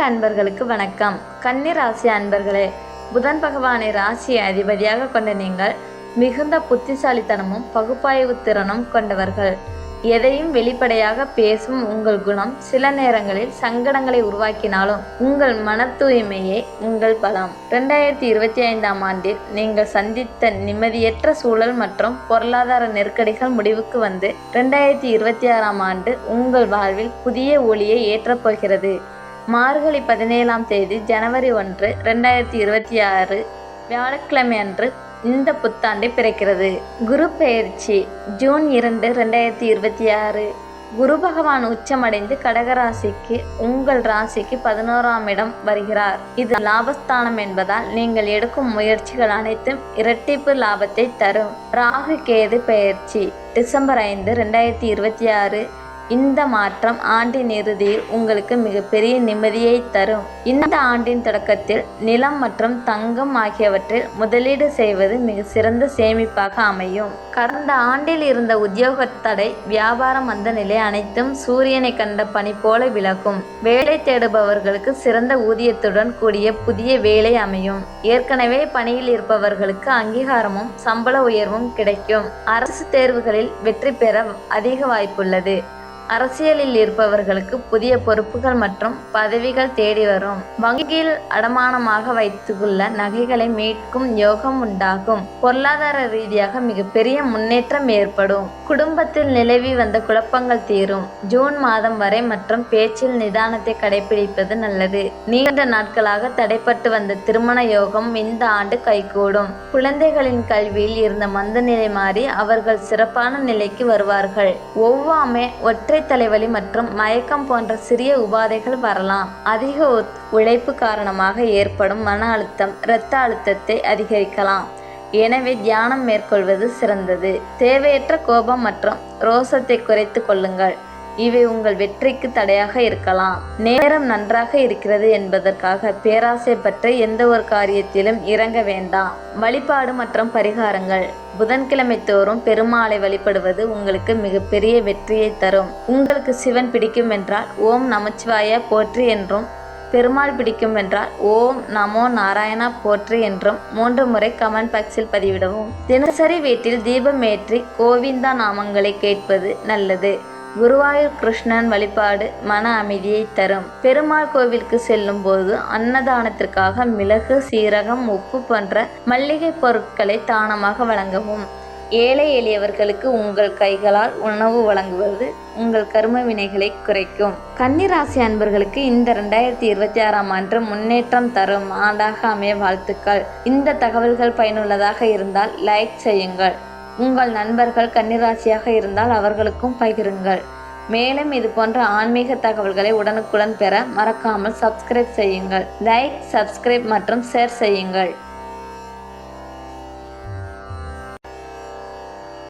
அன்பர்களுக்கு வணக்கம். கன்னி ராசி அன்பர்களே, புதன் பகவானை ராசி அதிபதியாக கொண்ட நீங்கள் மிகுந்த புத்திசாலித்தனமும் பகுப்பாய்வு திறனும் கொண்டவர்கள். எதையும் வெளிப்படையாக பேசும் உங்கள் குணம் சில நேரங்களில் சங்கடங்களை உருவாக்கினாலும் உங்கள் மன தூய்மையே உங்கள் பலம். 2025ஆம் ஆண்டில் நீங்கள் சந்தித்த நிம்மதியற்ற சூழல் மற்றும் பொருளாதார நெருக்கடிகள் முடிவுக்கு வந்து 2026ஆம் ஆண்டு உங்கள் வாழ்வில் புதிய ஒளியை ஏற்றப்போகிறது. மார்கழி 17ஆம் தேதி ஜனவரி 1, 2026 வியாழக்கிழமை அன்று இந்த புத்தாண்டு பிறக்கிறது. குரு பெயர்ச்சி ஜூன் 2, 2026. குரு பகவான் உச்சமடைந்து கடகராசிக்கு உங்கள் ராசிக்கு 11ஆம் இடம் வருகிறார். இது லாபஸ்தானம் என்பதால் நீங்கள் எடுக்கும் முயற்சிகள் அனைத்தும் இரட்டிப்பு லாபத்தை தரும். ராகு கேது பெயர்ச்சி டிசம்பர் 5, 2026. இந்த மாற்றம் ஆண்டின் இறுதியில் உங்களுக்கு மிகப்பெரிய நிம்மதியை தரும். இந்த ஆண்டின் தொடக்கத்தில் நிலம் மற்றும் தங்கம் ஆகியவற்றில் முதலீடு செய்வது மிக சிறந்த சேமிப்பாக அமையும். கடந்த ஆண்டில் இருந்த உத்தியோக தடை, வியாபார மந்த நிலை அனைத்தும் சூரியனை கண்ட பனி போல விலகும். வேலை தேடுபவர்களுக்கு சிறந்த ஊதியத்துடன் கூடிய புதிய வேலை அமையும். ஏற்கனவே பணியில் இருப்பவர்களுக்கு அங்கீகாரமும் சம்பள உயர்வும் கிடைக்கும். அரசு தேர்வுகளில் வெற்றி பெற அதிக வாய்ப்புள்ளது. அரசியலில் இருப்பவர்களுக்கு புதிய பொறுப்புகள் மற்றும் பதவிகள் தேடி வரும். வங்கியில் அடமானமாக வைத்துள்ள நகைகளை மீட்கும் யோகம் உண்டாகும். பொருளாதார ரீதியாக மிகப்பெரிய முன்னேற்றம் ஏற்படும். குடும்பத்தில் நிலவி வந்த குழப்பங்கள் தீரும். ஜூன் மாதம் வரை மற்றும் பேச்சில் நிதானத்தை கடைபிடிப்பது நல்லது. நீண்ட நாட்களாக தடைப்பட்டு வந்த திருமண யோகம் இந்த ஆண்டு கைகூடும். குழந்தைகளின் கல்வியில் இருந்த மந்த நிலை மாறி அவர்கள் சிறப்பான நிலைக்கு வருவார்கள். ஒவ்வாமை, ஒற்றை தலைவலி மற்றும் மயக்கம் போன்ற சிறிய உபாதைகள் வரலாம். அதிக உழைப்பு காரணமாக ஏற்படும் மன அழுத்தம் இரத்த அழுத்தத்தை அதிகரிக்கலாம். எனவே தியானம் மேற்கொள்வது சிறந்தது. தேவையற்ற கோபம் மற்றும் ரோசத்தை குறைத்து கொள்ளுங்கள். இவை உங்கள் வெற்றிக்கு தடையாக இருக்கலாம். நேரம் நன்றாக இருக்கிறது என்பதற்காக பேராசை பற்றி எந்த ஒரு காரியத்திலும் இறங்க வேண்டாம். வழிபாடு மற்றும் பரிகாரங்கள். புதன்கிழமை தோறும் பெருமாளை வழிபடுவது உங்களுக்கு மிகப்பெரிய வெற்றியை தரும். உங்களுக்கு சிவன் பிடிக்கும் என்றால் ஓம் நமச்சிவாய போற்றி என்றும், பெருமாள் பிடிக்கும் என்றால் ஓம் நமோ நாராயணா போற்றி என்றும் 3 முறை கமெண்ட் பாக்ஸில் பதிவிடவும். தினசரி வீட்டில் தீபம் ஏற்றி கோவிந்தா நாமங்களை கேட்பது நல்லது. குருவாயூர் கிருஷ்ணன் வழிபாடு மன அமைதியை தரும். பெருமாள் கோவிலுக்கு செல்லும் போது அன்னதானத்திற்காக மிளகு, சீரகம், உப்பு போன்ற மல்லிகை பொருட்களை தானமாக வழங்கவும். ஏழை எளியவர்களுக்கு உங்கள் கைகளால் உணவு வழங்குவது உங்கள் கர்ம வினைகளை குறைக்கும். கன்னிராசி அன்பர்களுக்கு இந்த 2026ஆம் ஆண்டு முன்னேற்றம் தரும் ஆண்டாக அமைய வாழ்த்துக்கள். இந்த தகவல்கள் பயனுள்ளதாக இருந்தால் லைக் செய்யுங்கள். உங்கள் நண்பர்கள் கன்னிராசியாக இருந்தால் அவர்களுக்கும் பகிருங்கள். மேலும் இது போன்ற ஆன்மீக தகவல்களை உடனுக்குடன் பெற மறக்காமல் சப்ஸ்கிரைப் செய்யுங்கள். லைக், சப்ஸ்கிரைப் மற்றும் ஷேர் செய்யுங்கள்.